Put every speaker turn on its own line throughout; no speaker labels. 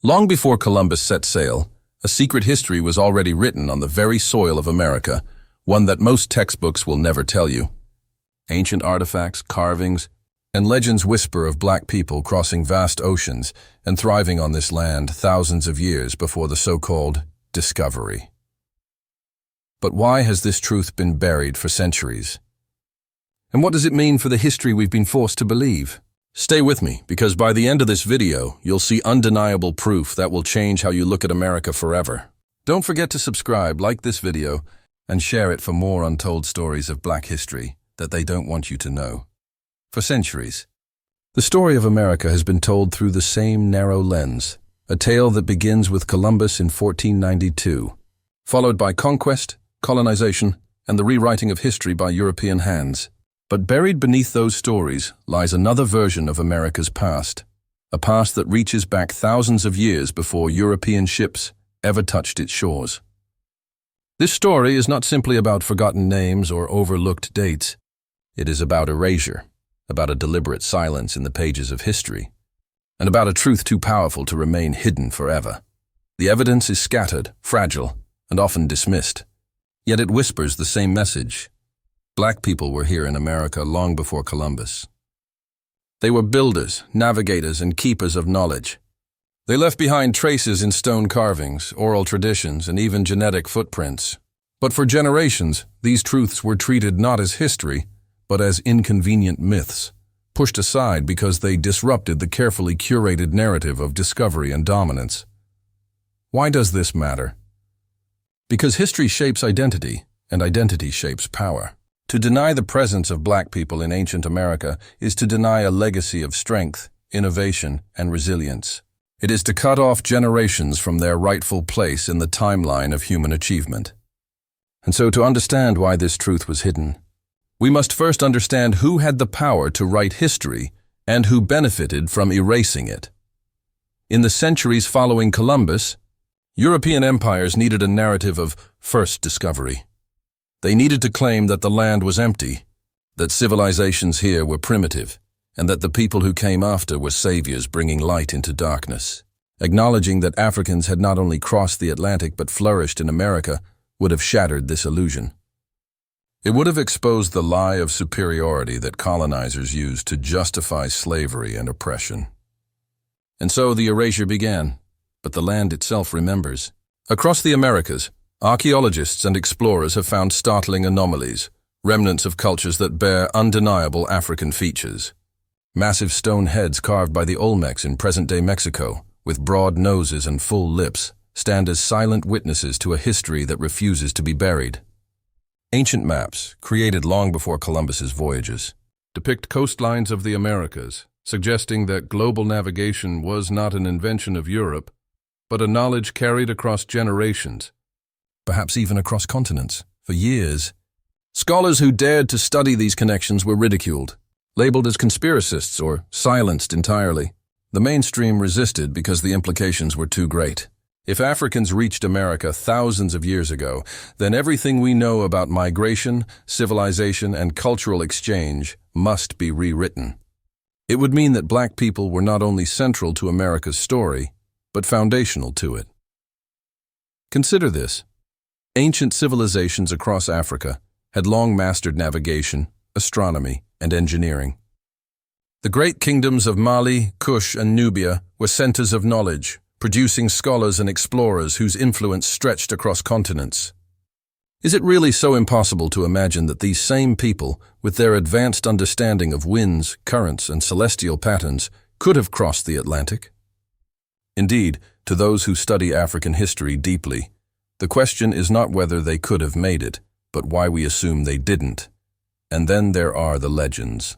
Long before Columbus set sail, a secret history was already written on the very soil of America, one that most textbooks will never tell you. Ancient artifacts, carvings, and legends whisper of black people crossing vast oceans and thriving on this land thousands of years before the so-called discovery. But why has this truth been buried for centuries? And what does it mean for the history we've been forced to believe? Stay with me, because by the end of this video, you'll see undeniable proof that will change how you look at America forever. Don't forget to subscribe, like this video, and share it for more untold stories of black history that they don't want you to know. For centuries, the story of America has been told through the same narrow lens, a tale that begins with Columbus in 1492, followed by conquest, colonization, and the rewriting of history by European hands. But buried beneath those stories lies another version of America's past, a past that reaches back thousands of years before European ships ever touched its shores. This story is not simply about forgotten names or overlooked dates. It is about erasure, about a deliberate silence in the pages of history, and about a truth too powerful to remain hidden forever. The evidence is scattered, fragile, and often dismissed, yet it whispers the same message. Black people were here in America long before Columbus. They were builders, navigators, and keepers of knowledge. They left behind traces in stone carvings, oral traditions, and even genetic footprints. But for generations, these truths were treated not as history, but as inconvenient myths, pushed aside because they disrupted the carefully curated narrative of discovery and dominance. Why does this matter? Because history shapes identity, and identity shapes power. To deny the presence of black people in ancient America is to deny a legacy of strength, innovation, and resilience. It is to cut off generations from their rightful place in the timeline of human achievement. And so to understand why this truth was hidden, we must first understand who had the power to write history and who benefited from erasing it. In the centuries following Columbus, European empires needed a narrative of first discovery. They needed to claim that the land was empty, that civilizations here were primitive, and that the people who came after were saviors bringing light into darkness. Acknowledging that Africans had not only crossed the Atlantic but flourished in America would have shattered this illusion. It would have exposed the lie of superiority that colonizers used to justify slavery and oppression. And so the erasure began, but the land itself remembers. Across the Americas, archaeologists and explorers have found startling anomalies, remnants of cultures that bear undeniable African features. Massive stone heads carved by the Olmecs in present-day Mexico, with broad noses and full lips, stand as silent witnesses to a history that refuses to be buried. Ancient maps, created long before Columbus's voyages, depict coastlines of the Americas, suggesting that global navigation was not an invention of Europe, but a knowledge carried across generations, perhaps even across continents, for years. Scholars who dared to study these connections were ridiculed, labeled as conspiracists or silenced entirely. The mainstream resisted because the implications were too great. If Africans reached America thousands of years ago, then everything we know about migration, civilization, and cultural exchange must be rewritten. It would mean that black people were not only central to America's story, but foundational to it. Consider this. Ancient civilizations across Africa had long mastered navigation, astronomy, and engineering. The great kingdoms of Mali, Kush, and Nubia were centers of knowledge, producing scholars and explorers whose influence stretched across continents. Is it really so impossible to imagine that these same people, with their advanced understanding of winds, currents, and celestial patterns, could have crossed the Atlantic? Indeed, to those who study African history deeply, the question is not whether they could have made it, but why we assume they didn't. And then there are the legends.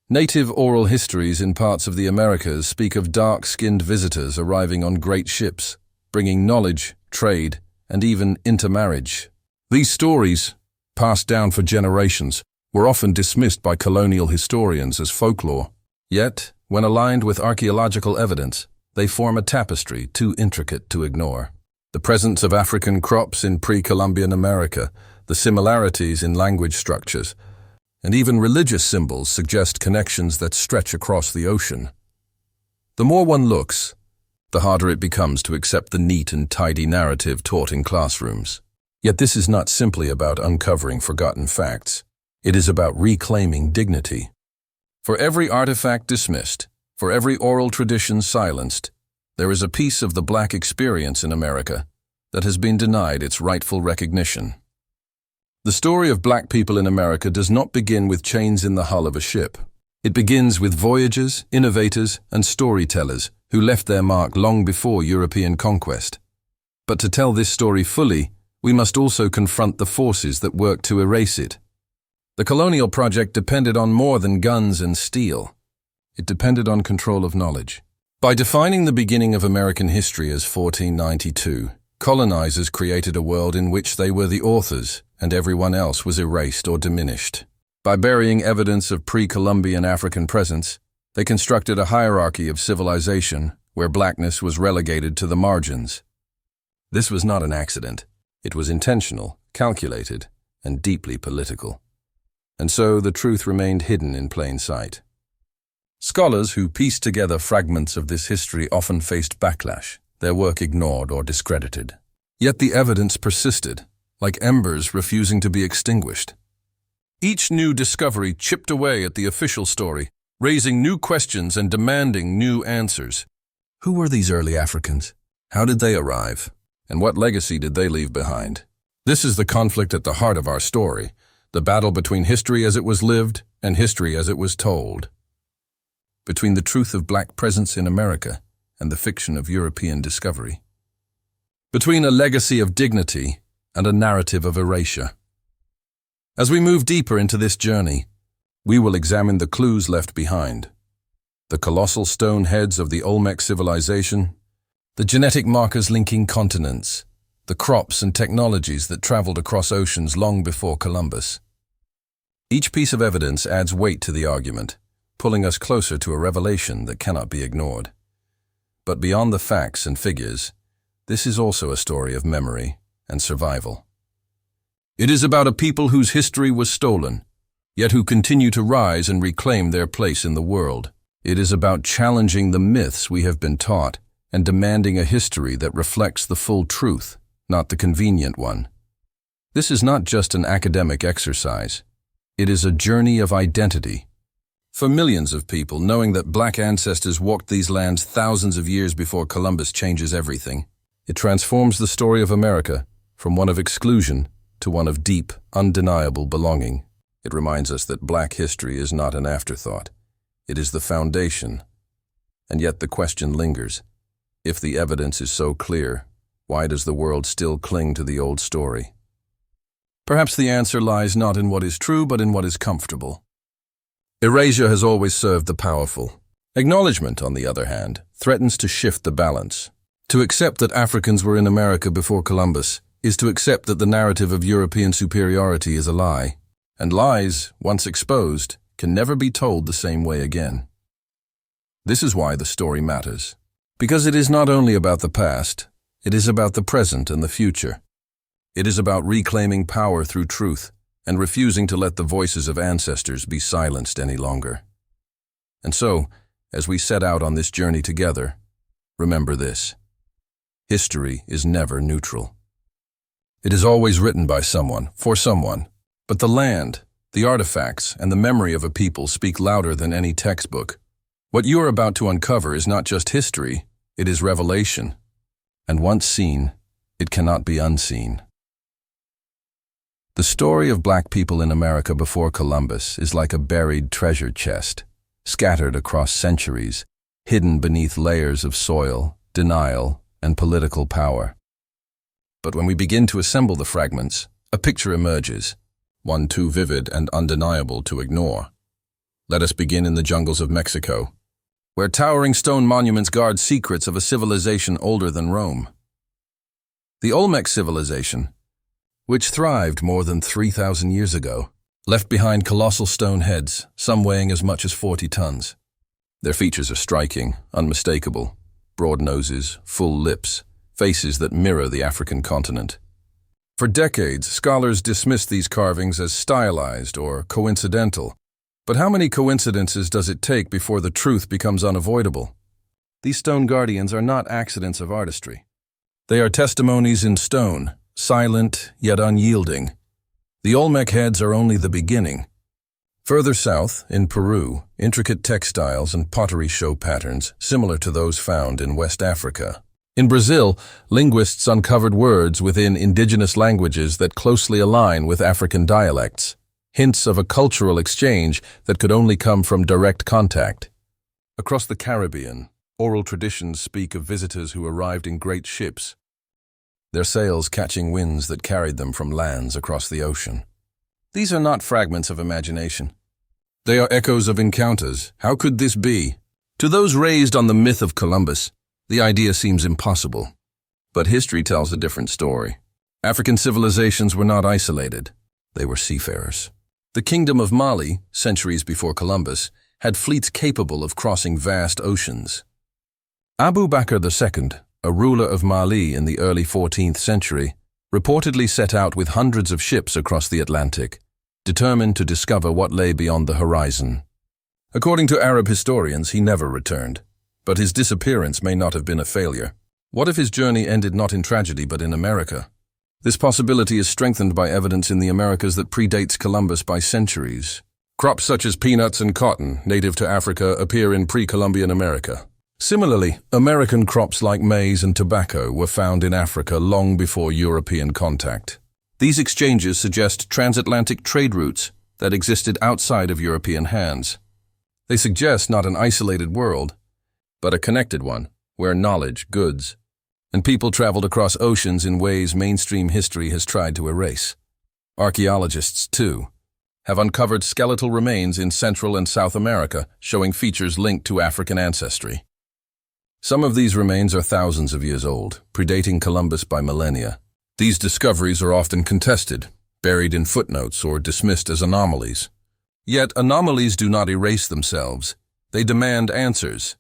Native oral histories in parts of the Americas speak of dark-skinned visitors arriving on great ships, bringing knowledge, trade, and even intermarriage. These stories, passed down for generations, were often dismissed by colonial historians as folklore. Yet, when aligned with archaeological evidence, they form a tapestry too intricate to ignore. The presence of African crops in pre-Columbian America, the similarities in language structures, and even religious symbols suggest connections that stretch across the ocean. The more one looks, the harder it becomes to accept the neat and tidy narrative taught in classrooms. Yet this is not simply about uncovering forgotten facts. It is about reclaiming dignity. For every artifact dismissed, for every oral tradition silenced, there is a piece of the Black experience in America that has been denied its rightful recognition. The story of Black people in America does not begin with chains in the hull of a ship. It begins with voyagers, innovators, and storytellers who left their mark long before European conquest. But to tell this story fully, we must also confront the forces that worked to erase it. The colonial project depended on more than guns and steel. It depended on control of knowledge. By defining the beginning of American history as 1492, colonizers created a world in which they were the authors and everyone else was erased or diminished. By burying evidence of pre-Columbian African presence, they constructed a hierarchy of civilization where blackness was relegated to the margins. This was not an accident. It was intentional, calculated, and deeply political. And so the truth remained hidden in plain sight. Scholars who pieced together fragments of this history often faced backlash, their work ignored or discredited. Yet the evidence persisted, like embers refusing to be extinguished. Each new discovery chipped away at the official story, raising new questions and demanding new answers. Who were these early Africans? How did they arrive? And what legacy did they leave behind? This is the conflict at the heart of our story, the battle between history as it was lived and history as it was told. Between the truth of Black presence in America and the fiction of European discovery. Between a legacy of dignity and a narrative of erasure. As we move deeper into this journey, we will examine the clues left behind. The colossal stone heads of the Olmec civilization, the genetic markers linking continents, the crops and technologies that traveled across oceans long before Columbus. Each piece of evidence adds weight to the argument, pulling us closer to a revelation that cannot be ignored. But beyond the facts and figures, this is also a story of memory and survival. It is about a people whose history was stolen, yet who continue to rise and reclaim their place in the world. It is about challenging the myths we have been taught and demanding a history that reflects the full truth, not the convenient one. This is not just an academic exercise. It is a journey of identity. For millions of people, knowing that Black ancestors walked these lands thousands of years before Columbus changes everything. It transforms the story of America from one of exclusion to one of deep, undeniable belonging. It reminds us that Black history is not an afterthought. It is the foundation. And yet the question lingers. If the evidence is so clear, why does the world still cling to the old story? Perhaps the answer lies not in what is true, but in what is comfortable. Erasure has always served the powerful. Acknowledgement, on the other hand, threatens to shift the balance. To accept that Africans were in America before Columbus is to accept that the narrative of European superiority is a lie, and lies, once exposed, can never be told the same way again. This is why the story matters. Because it is not only about the past, it is about the present and the future. It is about reclaiming power through truth and refusing to let the voices of ancestors be silenced any longer. And so, as we set out on this journey together, remember this. History is never neutral. It is always written by someone, for someone, but the land, the artifacts, and the memory of a people speak louder than any textbook. What you are about to uncover is not just history, it is revelation. And once seen, it cannot be unseen. The story of Black people in America before Columbus is like a buried treasure chest, scattered across centuries, hidden beneath layers of soil, denial, and political power. But when we begin to assemble the fragments, a picture emerges, one too vivid and undeniable to ignore. Let us begin in the jungles of Mexico, where towering stone monuments guard secrets of a civilization older than Rome. The Olmec civilization, which thrived more than 3,000 years ago, left behind colossal stone heads, some weighing as much as 40 tons. Their features are striking, unmistakable. Broad noses, full lips, faces that mirror the African continent. For decades, scholars dismissed these carvings as stylized or coincidental. But how many coincidences does it take before the truth becomes unavoidable? These stone guardians are not accidents of artistry. They are testimonies in stone, silent yet unyielding. The Olmec heads are only the beginning. Further south, in Peru, intricate textiles and pottery show patterns similar to those found in West Africa. In Brazil, linguists uncovered words within indigenous languages that closely align with African dialects, hints of a cultural exchange that could only come from direct contact. Across the Caribbean, oral traditions speak of visitors who arrived in great ships, their sails catching winds that carried them from lands across the ocean. These are not fragments of imagination. They are echoes of encounters. How could this be? To those raised on the myth of Columbus, the idea seems impossible. But history tells a different story. African civilizations were not isolated. They were seafarers. The Kingdom of Mali, centuries before Columbus, had fleets capable of crossing vast oceans. Abu Bakr II, a ruler of Mali in the early 14th century, reportedly set out with hundreds of ships across the Atlantic, determined to discover what lay beyond the horizon. According to Arab historians, he never returned, but his disappearance may not have been a failure. What if his journey ended not in tragedy but in America? This possibility is strengthened by evidence in the Americas that predates Columbus by centuries. Crops such as peanuts and cotton, native to Africa, appear in pre-Columbian America. Similarly, American crops like maize and tobacco were found in Africa long before European contact. These exchanges suggest transatlantic trade routes that existed outside of European hands. They suggest not an isolated world, but a connected one, where knowledge, goods, and people traveled across oceans in ways mainstream history has tried to erase. Archaeologists, too, have uncovered skeletal remains in Central and South America showing features linked to African ancestry. Some of these remains are thousands of years old, predating Columbus by millennia. These discoveries are often contested, buried in footnotes, or dismissed as anomalies. Yet anomalies do not erase themselves. They demand answers.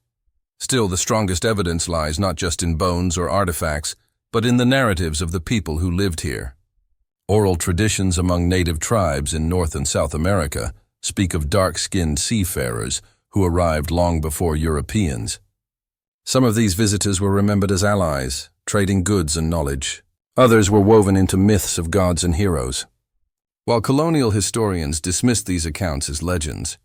Still, the strongest evidence lies not just in bones or artifacts, but in the narratives of the people who lived here. Oral traditions among native tribes in North and South America speak of dark-skinned seafarers who arrived long before Europeans. Some of these visitors were remembered as allies, trading goods and knowledge. Others were woven into myths of gods and heroes. While colonial historians dismissed these accounts as legends,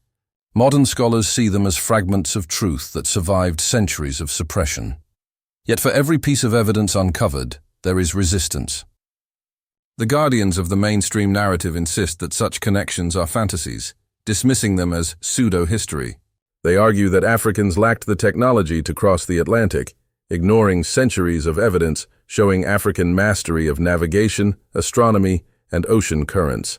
modern scholars see them as fragments of truth that survived centuries of suppression. Yet for every piece of evidence uncovered, there is resistance. The guardians of the mainstream narrative insist that such connections are fantasies, dismissing them as pseudo-history. They argue that Africans lacked the technology to cross the Atlantic, ignoring centuries of evidence showing African mastery of navigation, astronomy, and ocean currents.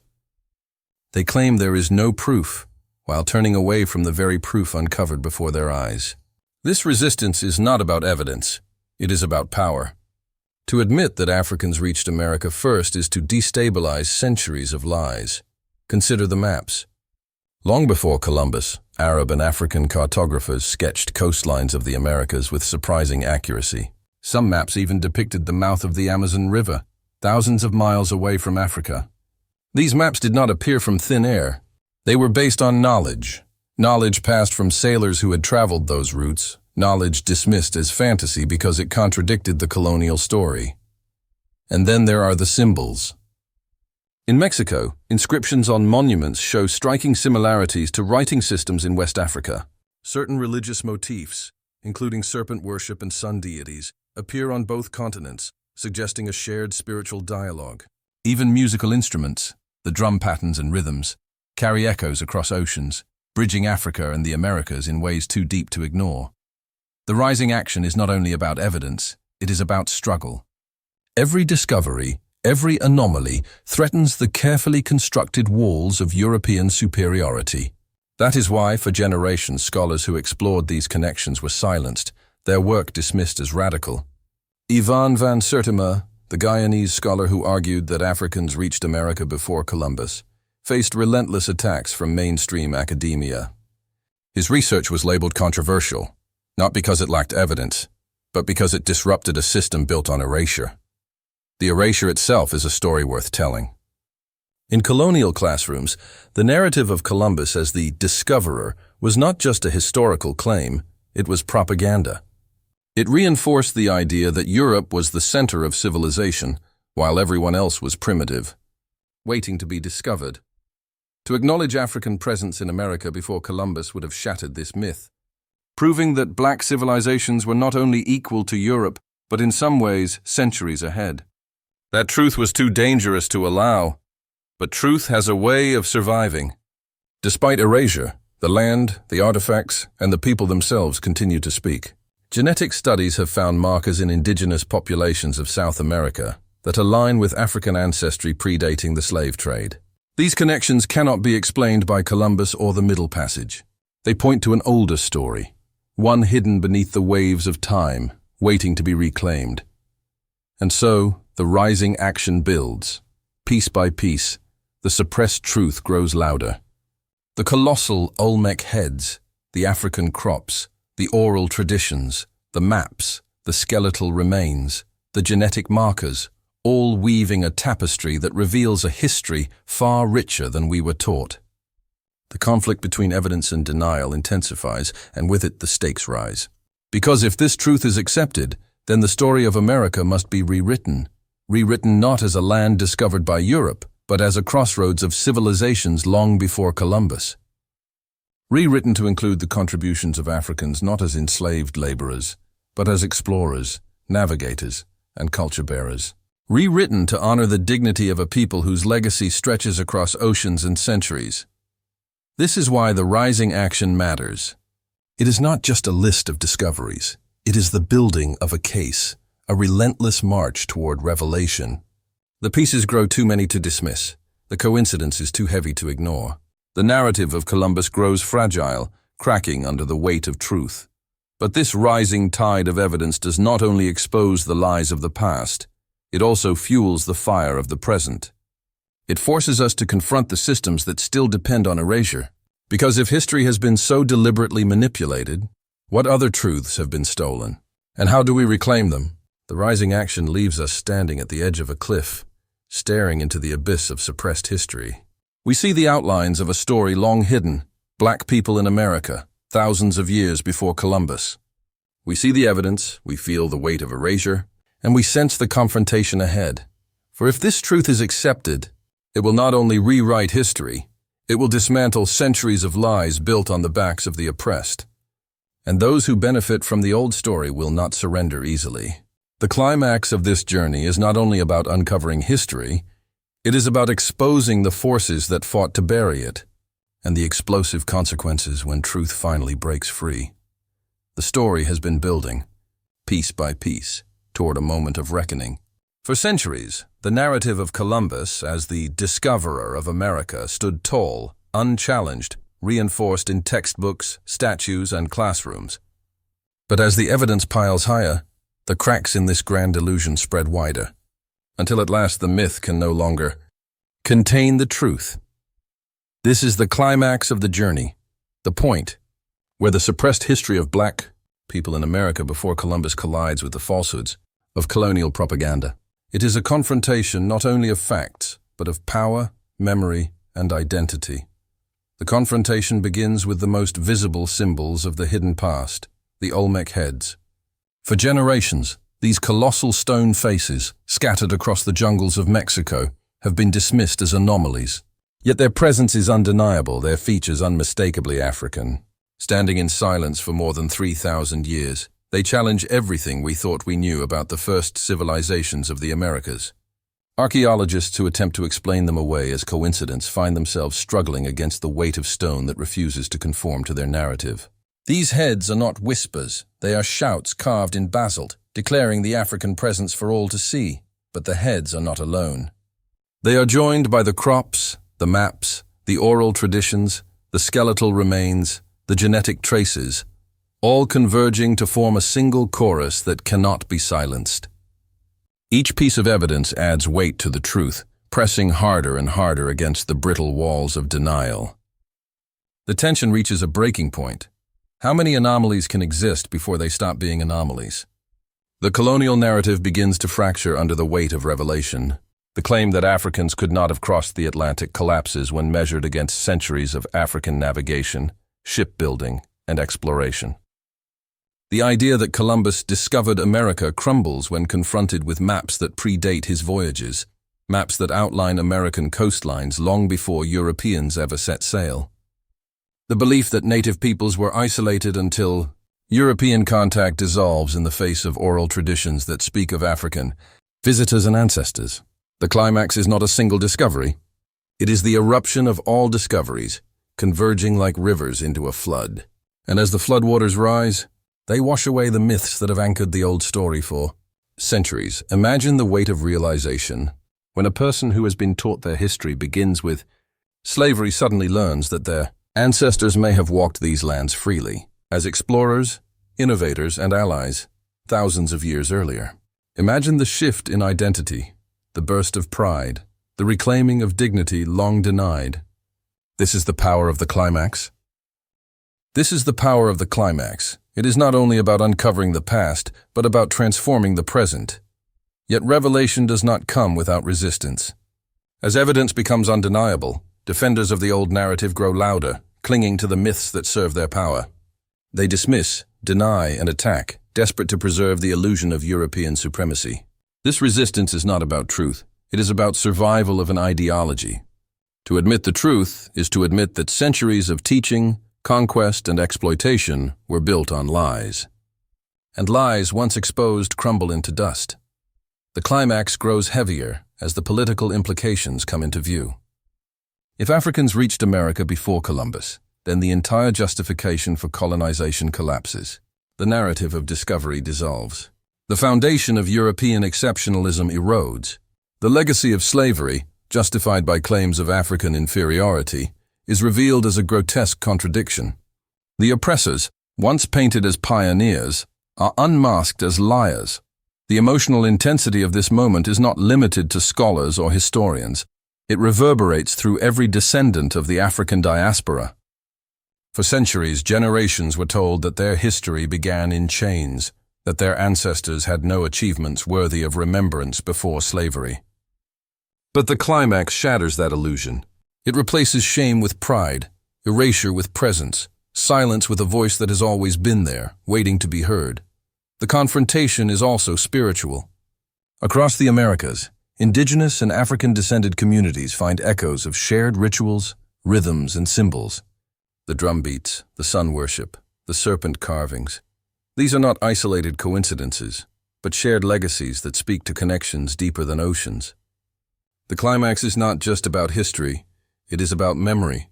They claim there is no proof, while turning away from the very proof uncovered before their eyes. This resistance is not about evidence, it is about power. To admit that Africans reached America first is to destabilize centuries of lies. Consider the maps. Long before Columbus, Arab and African cartographers sketched coastlines of the Americas with surprising accuracy. Some maps even depicted the mouth of the Amazon River, thousands of miles away from Africa. These maps did not appear from thin air. They were based on knowledge passed from sailors who had traveled those routes, knowledge dismissed as fantasy because it contradicted the colonial story. And then there are the symbols. In Mexico, inscriptions on monuments show striking similarities to writing systems in West Africa. Certain religious motifs, including serpent worship and sun deities, appear on both continents, suggesting a shared spiritual dialogue. Even musical instruments, the drum patterns and rhythms, carry echoes across oceans, bridging Africa and the Americas in ways too deep to ignore. The rising action is not only about evidence, it is about struggle. Every discovery, every anomaly threatens the carefully constructed walls of European superiority. That is why, for generations, scholars who explored these connections were silenced, their work dismissed as radical. Ivan van Sertima, the Guyanese scholar who argued that Africans reached America before Columbus, faced relentless attacks from mainstream academia. His research was labeled controversial, not because it lacked evidence, but because it disrupted a system built on erasure. The erasure itself is a story worth telling. In colonial classrooms, the narrative of Columbus as the discoverer was not just a historical claim, it was propaganda. It reinforced the idea that Europe was the center of civilization, while everyone else was primitive, waiting to be discovered. To acknowledge African presence in America before Columbus would have shattered this myth, proving that black civilizations were not only equal to Europe, but in some ways centuries ahead. That truth was too dangerous to allow, but truth has a way of surviving. Despite erasure, the land, the artifacts, and the people themselves continue to speak. Genetic studies have found markers in indigenous populations of South America that align with African ancestry predating the slave trade. These connections cannot be explained by Columbus or the Middle Passage. They point to an older story, one hidden beneath the waves of time, waiting to be reclaimed. And so, the rising action builds. Piece by piece, the suppressed truth grows louder. The colossal Olmec heads, the African crops, the oral traditions, the maps, the skeletal remains, the genetic markers, all weaving a tapestry that reveals a history far richer than we were taught. The conflict between evidence and denial intensifies, and with it the stakes rise. Because if this truth is accepted, then the story of America must be rewritten not as a land discovered by Europe, but as a crossroads of civilizations long before Columbus. Rewritten to include the contributions of Africans not as enslaved laborers, but as explorers, navigators, and culture bearers. Rewritten to honor the dignity of a people whose legacy stretches across oceans and centuries. This is why the rising action matters. It is not just a list of discoveries. It is the building of a case, a relentless march toward revelation. The pieces grow too many to dismiss. The coincidence is too heavy to ignore. The narrative of Columbus grows fragile, cracking under the weight of truth. But this rising tide of evidence does not only expose the lies of the past, it also fuels the fire of the present. It forces us to confront the systems that still depend on erasure. Because if history has been so deliberately manipulated, what other truths have been stolen? And how do we reclaim them? The rising action leaves us standing at the edge of a cliff, staring into the abyss of suppressed history. We see the outlines of a story long hidden, black people in America, thousands of years before Columbus. We see the evidence, we feel the weight of erasure, and we sense the confrontation ahead. For if this truth is accepted, it will not only rewrite history, it will dismantle centuries of lies built on the backs of the oppressed. And those who benefit from the old story will not surrender easily. The climax of this journey is not only about uncovering history, it is about exposing the forces that fought to bury it, and the explosive consequences when truth finally breaks free. The story has been building, piece by piece, toward a moment of reckoning. For centuries, the narrative of Columbus as the discoverer of America stood tall, unchallenged, reinforced in textbooks, statues, and classrooms. But as the evidence piles higher, the cracks in this grand illusion spread wider, until at last the myth can no longer contain the truth. This is the climax of the journey, the point where the suppressed history of black people in America before Columbus collides with the falsehoods of colonial propaganda. It is a confrontation not only of facts, but of power, memory, and identity. The confrontation begins with the most visible symbols of the hidden past, the Olmec heads. For generations, these colossal stone faces, scattered across the jungles of Mexico, have been dismissed as anomalies. Yet their presence is undeniable, their features unmistakably African. Standing in silence for more than 3,000 years, they challenge everything we thought we knew about the first civilizations of the Americas. Archaeologists who attempt to explain them away as coincidence find themselves struggling against the weight of stone that refuses to conform to their narrative. These heads are not whispers, they are shouts carved in basalt, declaring the African presence for all to see. But the heads are not alone. They are joined by the crops, the maps, the oral traditions, the skeletal remains, the genetic traces, all converging to form a single chorus that cannot be silenced. Each piece of evidence adds weight to the truth, pressing harder and harder against the brittle walls of denial. The tension reaches a breaking point. How many anomalies can exist before they stop being anomalies? The colonial narrative begins to fracture under the weight of revelation. The claim that Africans could not have crossed the Atlantic collapses when measured against centuries of African navigation, shipbuilding, and exploration. The idea that Columbus discovered America crumbles when confronted with maps that predate his voyages, maps that outline American coastlines long before Europeans ever set sail. The belief that native peoples were isolated until European contact dissolves in the face of oral traditions that speak of African visitors and ancestors. The climax is not a single discovery. It is the eruption of all discoveries, converging like rivers into a flood. And as the floodwaters rise, they wash away the myths that have anchored the old story for centuries. Imagine the weight of realization when a person who has been taught their history begins with slavery suddenly learns that their ancestors may have walked these lands freely, as explorers, innovators, and allies, thousands of years earlier. Imagine the shift in identity, the burst of pride, the reclaiming of dignity long denied. This is the power of the climax. This is the power of the climax. It is not only about uncovering the past, but about transforming the present. Yet revelation does not come without resistance. As evidence becomes undeniable, defenders of the old narrative grow louder, clinging to the myths that serve their power. They dismiss, deny, and attack, desperate to preserve the illusion of European supremacy. This resistance is not about truth. It is about survival of an ideology. To admit the truth is to admit that centuries of teaching, conquest, and exploitation were built on lies. And lies, once exposed, crumble into dust. The climax grows heavier as the political implications come into view. If Africans reached America before Columbus, then the entire justification for colonization collapses. The narrative of discovery dissolves. The foundation of European exceptionalism erodes. The legacy of slavery, justified by claims of African inferiority, is revealed as a grotesque contradiction. The oppressors, once painted as pioneers, are unmasked as liars. The emotional intensity of this moment is not limited to scholars or historians. It reverberates through every descendant of the African diaspora. For centuries, generations were told that their history began in chains, that their ancestors had no achievements worthy of remembrance before slavery. But the climax shatters that illusion. It replaces shame with pride, erasure with presence, silence with a voice that has always been there, waiting to be heard. The confrontation is also spiritual. Across the Americas, indigenous and African-descended communities find echoes of shared rituals, rhythms, and symbols. The drum beats, the sun worship, the serpent carvings. These are not isolated coincidences, but shared legacies that speak to connections deeper than oceans. The climax is not just about history, it is about memory,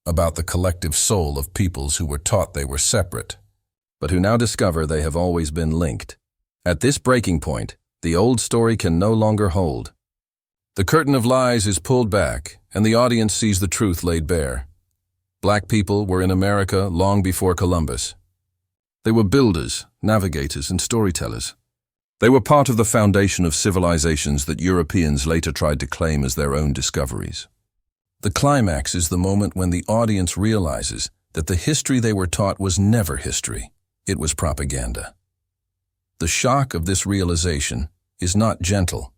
about the collective soul of peoples who were taught they were separate, but who now discover they have always been linked. At this breaking point, the old story can no longer hold. The curtain of lies is pulled back, and the audience sees the truth laid bare. Black people were in America long before Columbus. They were builders, navigators, and storytellers. They were part of the foundation of civilizations that Europeans later tried to claim as their own discoveries. The climax is the moment when the audience realizes that the history they were taught was never history. It was propaganda. The shock of this realization is not gentle.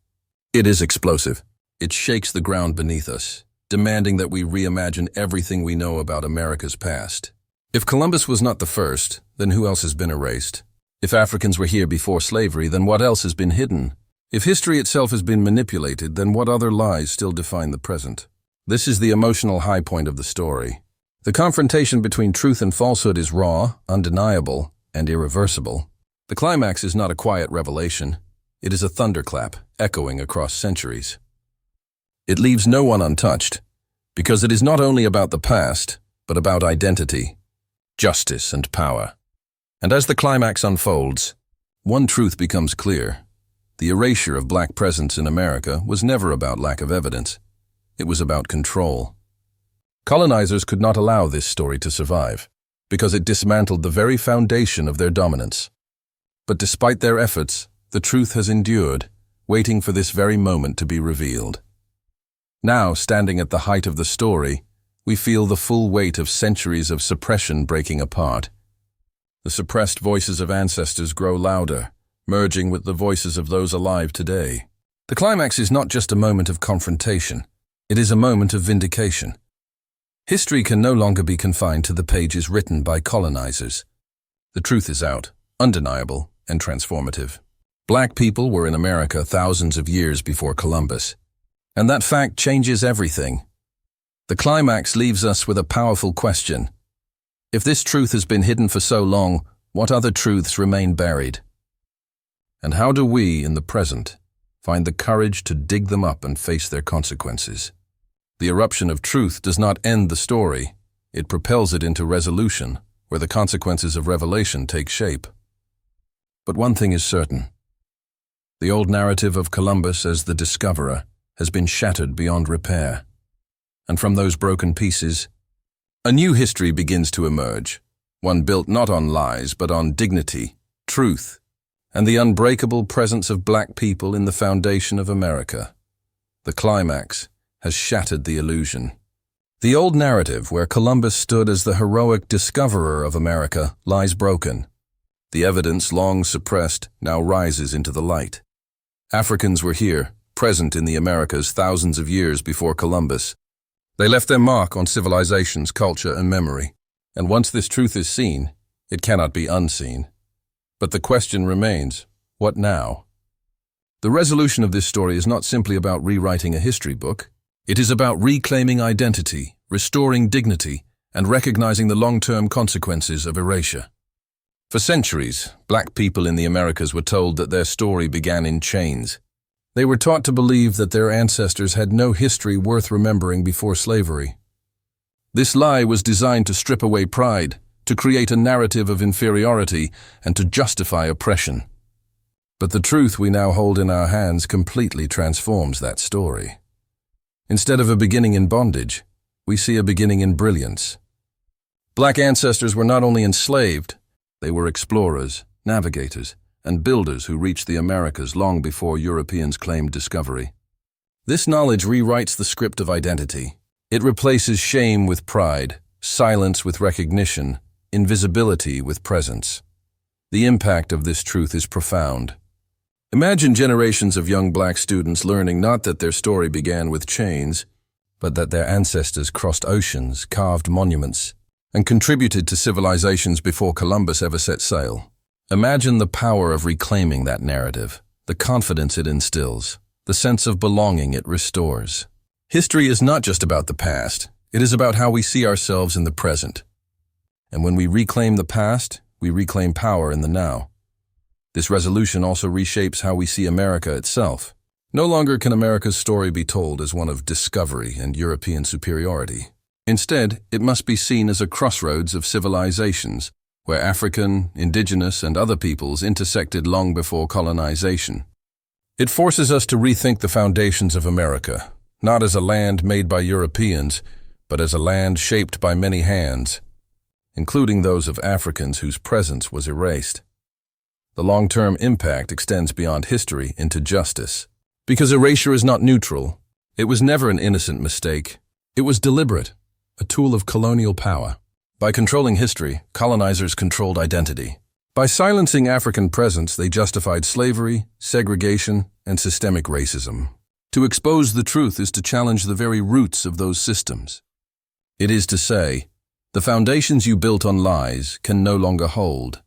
It is explosive. It shakes the ground beneath us, demanding that we reimagine everything we know about America's past. If Columbus was not the first, then who else has been erased? If Africans were here before slavery, then what else has been hidden? If history itself has been manipulated, then what other lies still define the present? This is the emotional high point of the story. The confrontation between truth and falsehood is raw, undeniable, and irreversible. The climax is not a quiet revelation. It is a thunderclap, echoing across centuries. It leaves no one untouched, because it is not only about the past, but about identity, justice, and power. And as the climax unfolds, one truth becomes clear. The erasure of black presence in America was never about lack of evidence. It was about control. Colonizers could not allow this story to survive, because it dismantled the very foundation of their dominance. But despite their efforts, the truth has endured, waiting for this very moment to be revealed. Now, standing at the height of the story, we feel the full weight of centuries of suppression breaking apart. The suppressed voices of ancestors grow louder, merging with the voices of those alive today. The climax is not just a moment of confrontation, it is a moment of vindication. History can no longer be confined to the pages written by colonizers. The truth is out, undeniable, and transformative. Black people were in America thousands of years before Columbus, and that fact changes everything. The climax leaves us with a powerful question. If this truth has been hidden for so long, what other truths remain buried? And how do we, in the present, find the courage to dig them up and face their consequences? The eruption of truth does not end the story. It propels it into resolution, where the consequences of revelation take shape. But one thing is certain. The old narrative of Columbus as the discoverer has been shattered beyond repair. And from those broken pieces, a new history begins to emerge, one built not on lies but on dignity, truth, and the unbreakable presence of black people in the foundation of America. The climax has shattered the illusion. The old narrative where Columbus stood as the heroic discoverer of America lies broken. The evidence, long suppressed, now rises into the light. Africans were here, present in the Americas thousands of years before Columbus. They left their mark on civilization's culture and memory. And once this truth is seen, it cannot be unseen. But the question remains, what now? The resolution of this story is not simply about rewriting a history book. It is about reclaiming identity, restoring dignity, and recognizing the long-term consequences of erasure. For centuries, black people in the Americas were told that their story began in chains. They were taught to believe that their ancestors had no history worth remembering before slavery. This lie was designed to strip away pride, to create a narrative of inferiority, and to justify oppression. But the truth we now hold in our hands completely transforms that story. Instead of a beginning in bondage, we see a beginning in brilliance. Black ancestors were not only enslaved, they were explorers, navigators, and builders who reached the Americas long before Europeans claimed discovery. This knowledge rewrites the script of identity. It replaces shame with pride, silence with recognition, invisibility with presence. The impact of this truth is profound. Imagine generations of young black students learning not that their story began with chains, but that their ancestors crossed oceans, carved monuments, and contributed to civilizations before Columbus ever set sail. Imagine the power of reclaiming that narrative, the confidence it instills, the sense of belonging it restores. History is not just about the past, it is about how we see ourselves in the present. And when we reclaim the past, we reclaim power in the now. This resolution also reshapes how we see America itself. No longer can America's story be told as one of discovery and European superiority. Instead, it must be seen as a crossroads of civilizations, where African, indigenous, and other peoples intersected long before colonization. It forces us to rethink the foundations of America, not as a land made by Europeans, but as a land shaped by many hands, including those of Africans whose presence was erased. The long-term impact extends beyond history into justice. Because erasure is not neutral, it was never an innocent mistake. It was deliberate, a tool of colonial power. By controlling history, colonizers controlled identity. By silencing African presence, they justified slavery, segregation, and systemic racism. To expose the truth is to challenge the very roots of those systems. It is to say, the foundations you built on lies can no longer hold.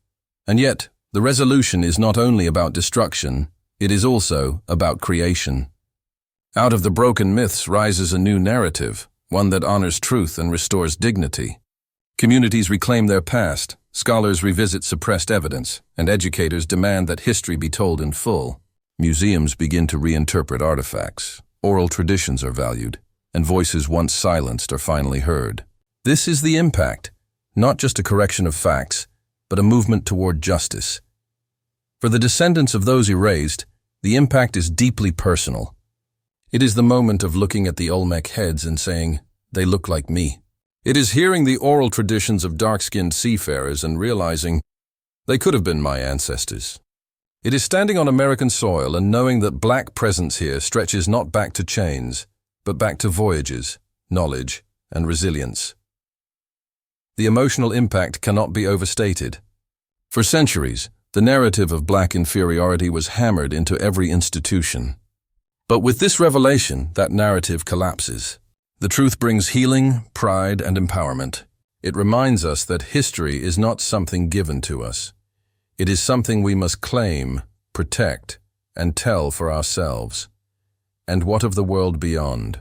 And yet, the resolution is not only about destruction, it is also about creation. Out of the broken myths rises a new narrative, one that honors truth and restores dignity. Communities reclaim their past, scholars revisit suppressed evidence, and educators demand that history be told in full. Museums begin to reinterpret artifacts, oral traditions are valued, and voices once silenced are finally heard. This is the impact, not just a correction of facts, but a movement toward justice. For the descendants of those erased, the impact is deeply personal. It is the moment of looking at the Olmec heads and saying, "They look like me." It is hearing the oral traditions of dark-skinned seafarers and realizing, "They could have been my ancestors." It is standing on American soil and knowing that black presence here stretches not back to chains, but back to voyages, knowledge, and resilience. The emotional impact cannot be overstated. For centuries, the narrative of black inferiority was hammered into every institution. But with this revelation, that narrative collapses. The truth brings healing, pride, and empowerment. It reminds us that history is not something given to us. It is something we must claim, protect, and tell for ourselves. And what of the world beyond?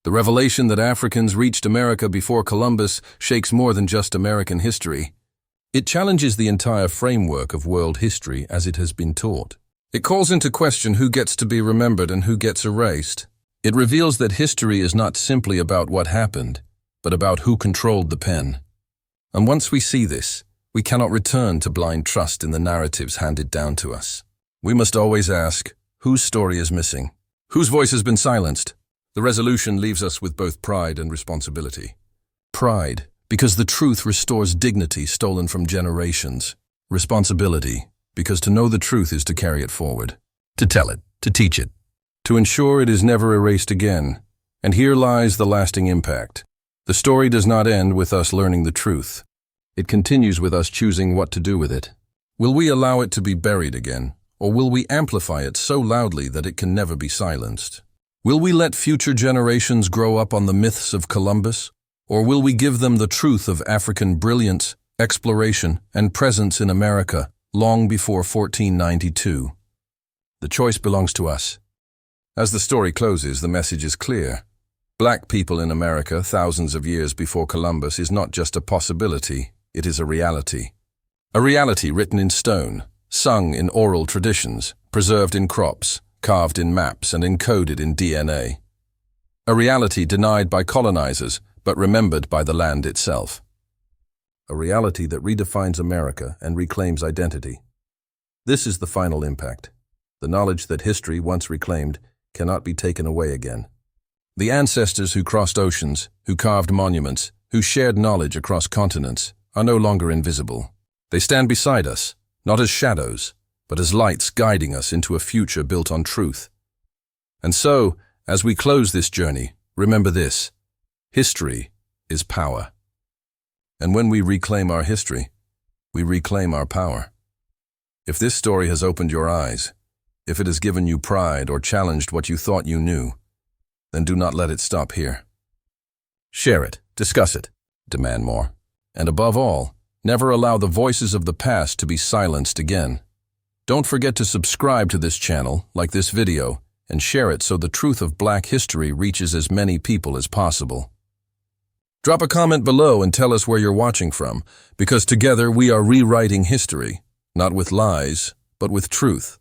The revelation that Africans reached America before Columbus shakes more than just American history. It challenges the entire framework of world history as it has been taught. It calls into question who gets to be remembered and who gets erased. It reveals that history is not simply about what happened, but about who controlled the pen. And once we see this, we cannot return to blind trust in the narratives handed down to us. We must always ask, whose story is missing? Whose voice has been silenced? The resolution leaves us with both pride and responsibility. Pride, because the truth restores dignity stolen from generations. Responsibility, because to know the truth is to carry it forward, to tell it, to teach it, to ensure it is never erased again. And here lies the lasting impact. The story does not end with us learning the truth. It continues with us choosing what to do with it. Will we allow it to be buried again, or will we amplify it so loudly that it can never be silenced? Will we let future generations grow up on the myths of Columbus, or will we give them the truth of African brilliance, exploration, and presence in America long before 1492? The choice belongs to us. As the story closes, the message is clear. Black people in America thousands of years before Columbus is not just a possibility, it is a reality. A reality written in stone, sung in oral traditions, preserved in crops, carved in maps, and encoded in DNA. A reality denied by colonizers, but remembered by the land itself. A reality that redefines America and reclaims identity. This is the final impact. The knowledge that history, once reclaimed, cannot be taken away again. The ancestors who crossed oceans, who carved monuments, who shared knowledge across continents, are no longer invisible. They stand beside us, not as shadows, but as lights guiding us into a future built on truth. And so, as we close this journey, remember this: history is power. And when we reclaim our history, we reclaim our power. If this story has opened your eyes, if it has given you pride or challenged what you thought you knew, then do not let it stop here. Share it, discuss it, demand more. And above all, never allow the voices of the past to be silenced again. Don't forget to subscribe to this channel, like this video, and share it so the truth of Black history reaches as many people as possible. Drop a comment below and tell us where you're watching from, because together we are rewriting history, not with lies, but with truth.